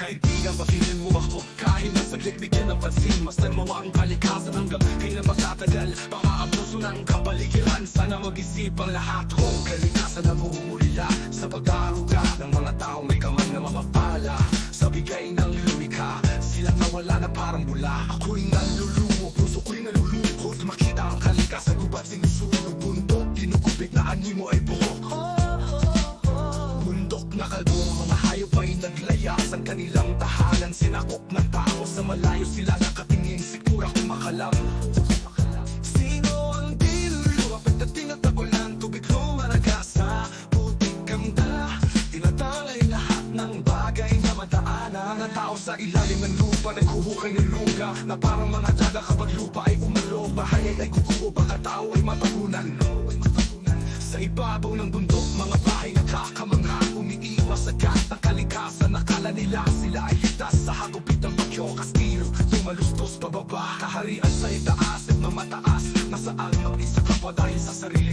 Kaibigan, pakinggan mo ako. Kahit na saglit bigyan ng pansin, masdan mo ang kalikasan hanggang kailan magtatagal. Pang-aabuso ng kapaligiran, sana mag-isip ang lahat. Kung kalikasan na buhulila sa pag-aaruga ng mga taong may kamay na mapapala sa bigay ng lumikha, silang nawala na parang bula. Ako'y nalulumo, puso ko'y nalulungkot. Makita ang kalikasan, gubat sinusunod bundok. Dinugubig na animo ay buhok. Bundok na kalbo, mga hayop ay naglayas ang kanilang tahanan. Sinakop ng tao, sa malayo sila nakatingin, sigura kumakalam. Sino ang di luluwapit at tinatagulan, tubig lumalagas sa putik ang dala. Tinatalay lahat ng bagay na madaanan. Ang tao sa ilalim ng lupa, naghuhukay ng luga na parang mga daga kapag lupa ay umalo. Bahayay ay kukuo, baka tao ay matagunan. Sa ibabaw ng bundok, mga bahay nakakamangha, umiiwas agad ng kalikasan. Nakala nila sila ay ligtas sa hagupit ng bagyo. Kastilyo, tumalustos pababa, kaharian sa itaas at mamataas. Nasaan ang isa ka pa dahil sa sarili